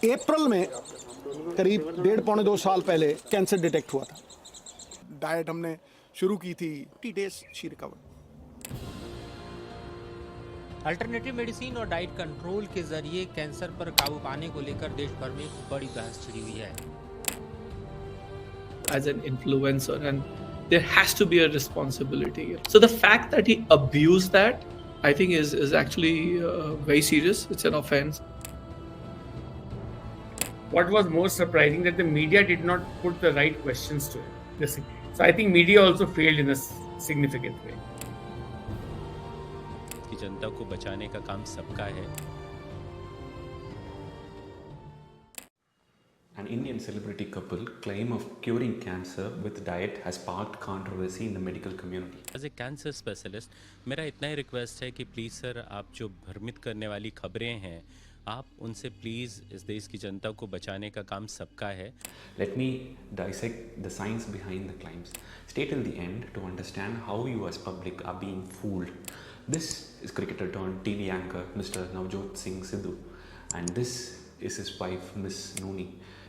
अप्रैल में करीब 1.5-2 साल पहले कैंसर डिटेक्ट हुआ था। डाइट हमने शुरू की थी, 30 days she recovered. Alternative medicine और डाइट कंट्रोल के जरिए कैंसर पर काबू पाने को लेकर देश भर में बड़ी बहस छिड़ी हुई है। As an influencer, and there has to be a responsibility. So the fact that he abused that, I think is actually very serious. It's an offense. What was most surprising that the media did not put the right questions to it. So I think media also failed in a significant way. कि जनता को बचाने का काम सबका है। An Indian celebrity couple claim of curing cancer with diet has sparked controversy in the medical community. As a cancer specialist मेरा इतना ही request है कि प्लीज़ सर, आप जो भ्रमित करने वाली खबरें हैं, आप उनसे प्लीज़ इस देश की जनता को बचाने का काम सबका है। Let me dissect the science behind the claims. Stay till the end to understand how you as public are being fooled. This is cricketer turned TV anchor Mr. Navjot Singh Sidhu, and this is his wife Miss Nooni.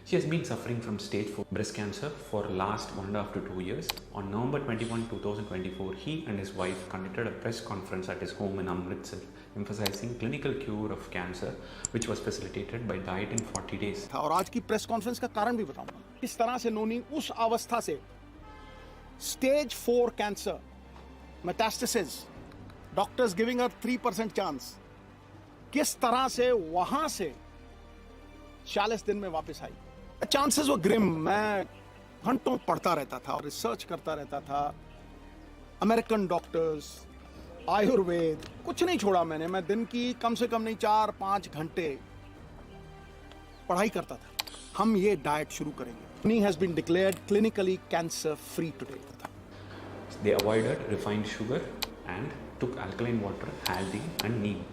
She has been suffering from stage 4 breast cancer for last 1.5 to 2 years. On November 21, 2024, he and his wife conducted a press conference at his home in Amritsar, emphasizing clinical cure of cancer, which was facilitated by diet in 40 days. और आज की press conference का कारण भी बताऊंगा। इस तरह से नोनी उस अवस्था से stage 4 cancer, metastasis, doctors giving her 3% chance, किस तरह से वहां से 40 दिन में वापस आई। चांसेस वो ग्रिम। मैं घंटों पढ़ता रहता था और रिसर्च करता रहता था, अमेरिकन डॉक्टर्स, आयुर्वेद, कुछ नहीं छोड़ा मैंने। मैं दिन की कम से कम नहीं 4-5 घंटे पढ़ाई करता था। हम ये डाइट शुरू करेंगे। He has been declared clinically cancer free today. They avoided refined sugar and took alkaline water, haldi and neem.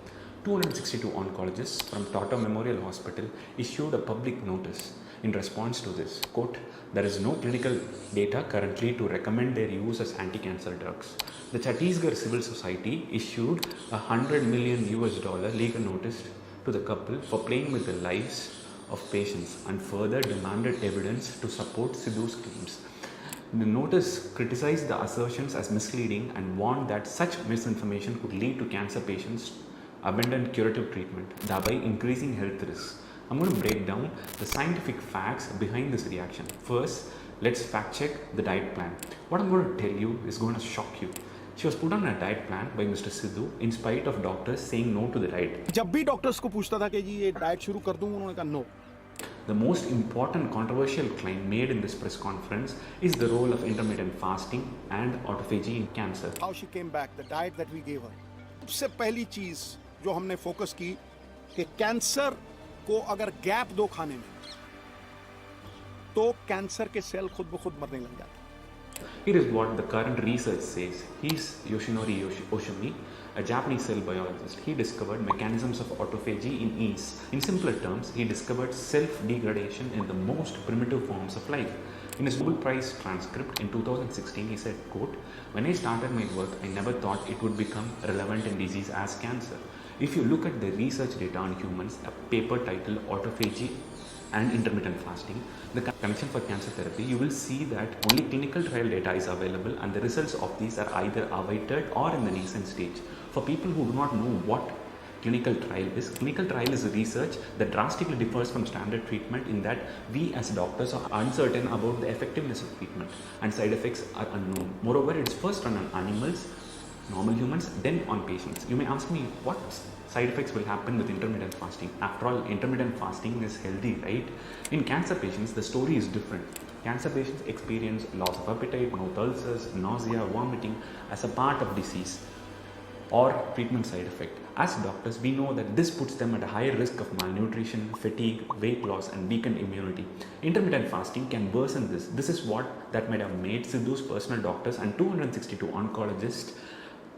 262 oncologists from Tata Memorial Hospital issued a public notice in response to this. Quote, there is no clinical data currently to recommend their use as anti-cancer drugs. The Chhattisgarh Civil Society issued a $100 million legal notice to the couple for playing with the lives of patients and further demanded evidence to support Sidhu's claims. The notice criticized the assertions as misleading and warned that such misinformation could lead to cancer patients abandon curative treatment, thereby increasing health risks. I'm going to break down the scientific facts behind this reaction. First, let's fact check the diet plan. What I'm going to tell you is going to shock you. She was put on a diet plan by Mr. Sidhu in spite of doctors saying no to the diet. जब भी doctors को पूछता था कि जी ये diet शुरू कर दूं, उन्होंने कहा no. The most important controversial claim made in this press conference is the role of intermittent fasting and autophagy in cancer. How she came back, the diet that we gave her. सबसे पहली चीज जो हमने focus की कि cancer को अगर gap दो खाने में, तो कैंसर के सेल खुद ब खुद मरने लग जाते हैं। Here is what the current research says. He's Yoshinori Oshimi, a Japanese cell biologist. He discovered mechanisms of autophagy in yeast. In simpler terms, he discovered self-degradation in the most primitive forms of life. In his Nobel Prize transcript in 2016, he said, quote, when I started my work, I never thought it would become relevant in disease as cancer. If you look at the research data on humans, a paper titled Autophagy and Intermittent Fasting, the connection for cancer therapy, you will see that only clinical trial data is available and the results of these are either awaited or in the nascent stage. For people who do not know what clinical trial is research that drastically differs from standard treatment in that we as doctors are uncertain about the effectiveness of treatment and side effects are unknown. Moreover, it's first run on animals, normal humans, then on patients. You may ask me what side effects will happen with intermittent fasting. After all, intermittent fasting is healthy, right? In cancer patients, the story is different. Cancer patients experience loss of appetite, mouth ulcers, nausea, vomiting as a part of disease or treatment side effect. As doctors, we know that this puts them at a higher risk of malnutrition, fatigue, weight loss and weakened immunity. Intermittent fasting can worsen this. This is what that might have made Sidhu's personal doctors and 262 oncologists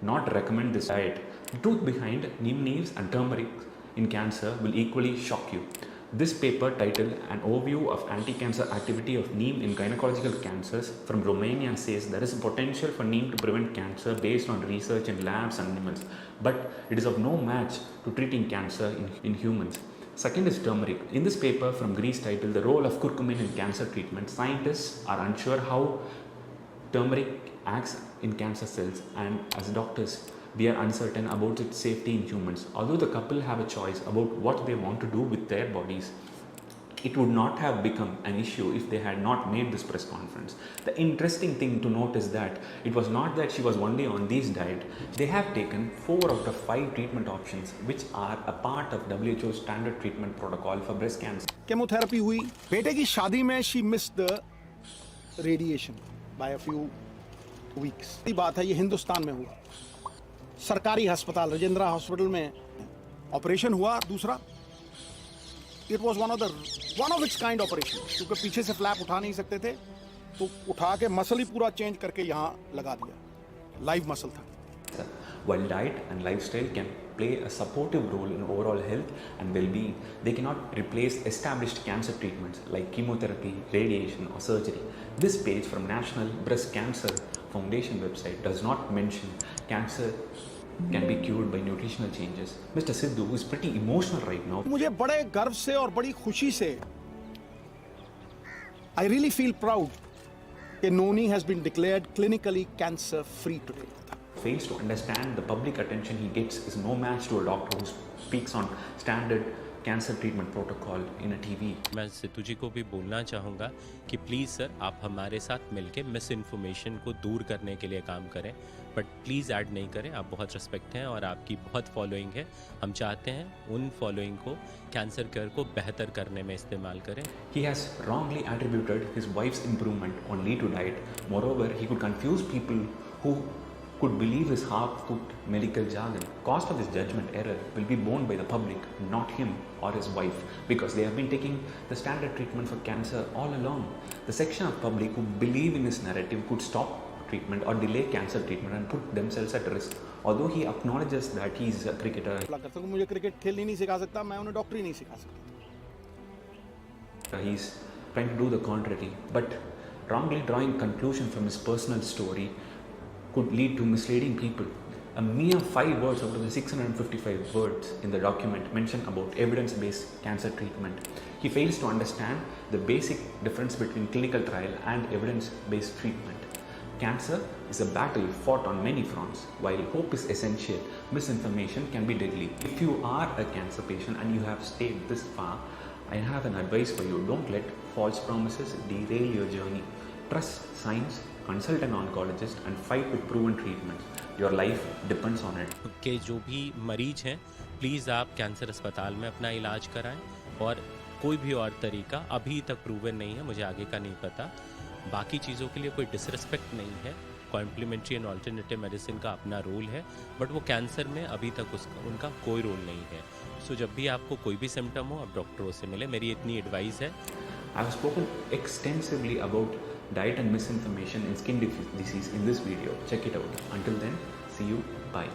not recommend this diet. The truth behind neem leaves and turmeric in cancer will equally shock you. This paper titled An Overview of Anti-Cancer Activity of Neem in Gynecological Cancers from Romania says there is a potential for neem to prevent cancer based on research in labs and animals, but it is of no match to treating cancer in humans. Second is turmeric. In this paper from Greece titled The Role of Curcumin in Cancer Treatment, scientists are unsure how turmeric acts in cancer cells, and as doctors, we are uncertain about its safety in humans. Although the couple have a choice about what they want to do with their bodies, it would not have become an issue if they had not made this press conference. The interesting thing to note is that it was not that she was only on this diet. They have taken 4 out of 5 treatment options which are a part of WHO's standard treatment protocol for breast cancer. Chemotherapy हुई, बेटे की शादी में she missed the radiation by a few weeks. ये बात है, ये हिंदुस्तान में हुआ, सरकारी अस्पताल राजेंद्र हॉस्पिटल में ऑपरेशन हुआ दूसरा. It was one of its kind operation, क्योंकि पीछे से फ्लैप उठा नहीं सकते थे, तो उठा के मसल ही पूरा चेंज करके यहाँ लगा दिया. लाइव मसल था. While diet and lifestyle can play a supportive role in overall health and well-being, they cannot replace established cancer treatments like chemotherapy, radiation or surgery. This page from National Breast Cancer Foundation website does not mention cancer can be cured by nutritional changes. Mr. Sidhu, who is pretty emotional right now, मुझे बड़े गर्व से और बड़ी खुशी से I really feel proud कि Noni has been declared clinically cancer free today. fails to understand the public attention he gets is no match to a doctor who speaks on standard cancer treatment protocol in a TV. मैं सिद्धू जी को भी बोलना चाहूँगा कि please sir आप हमारे साथ मिलके मिस इन्फॉर्मेशन को दूर करने के लिए काम करें, बट प्लीज़ ऐड नहीं करें. आप बहुत रिस्पेक्ट हैं और आपकी बहुत फॉलोइंग है. हम चाहते हैं उन फॉलोइंग को कैंसर केयर को बेहतर करने में इस्तेमाल करें. He has wrongly attributed his wife's improvement only to diet. Moreover, he could confuse people who could believe his half-cooked medical jargon. Cost of this judgment error will be borne by the public, not him or his wife, because they have been taking the standard treatment for cancer all along. The section of public who believe in his narrative could stop treatment or delay cancer treatment and put themselves at risk. Although he acknowledges that he is a cricketer, मुझे cricket खेलनी नहीं सिखा सकता, मैं उन्हें डॉक्टरी नहीं सिखा सकता. he is trying to do the contrary, but wrongly drawing conclusion from his personal story could lead to misleading people. A mere 5 words out of the 655 words in the document mention about evidence-based cancer treatment. He fails to understand the basic difference between clinical trial and evidence-based treatment. Cancer is a battle fought on many fronts. While hope is essential, misinformation can be deadly. If you are a cancer patient and you have stayed this far, I have an advice for you. Don't let false promises derail your journey. Trust science, consult an oncologist and fight with proven treatments. Your life depends on it. के जो भी मरीज हैं please आप cancer अस्पताल में अपना इलाज कराएं, और कोई भी और तरीका अभी तक प्रूवन नहीं है, मुझे आगे का नहीं पता. बाकी चीज़ों के लिए कोई डिसरिस्पेक्ट नहीं है. कॉम्प्लीमेंट्री एंड ऑल्टरनेटिव मेडिसिन का अपना रोल है, बट वो कैंसर में अभी तक उनका कोई रोल नहीं है. सो जब भी आपको कोई भी सिम्टम हो आप डॉक्टरों से मिले, मेरी इतनी एडवाइस है. I have spoken extensively about diet and misinformation in skin disease in this video. Check it out. Until then, see you. Bye.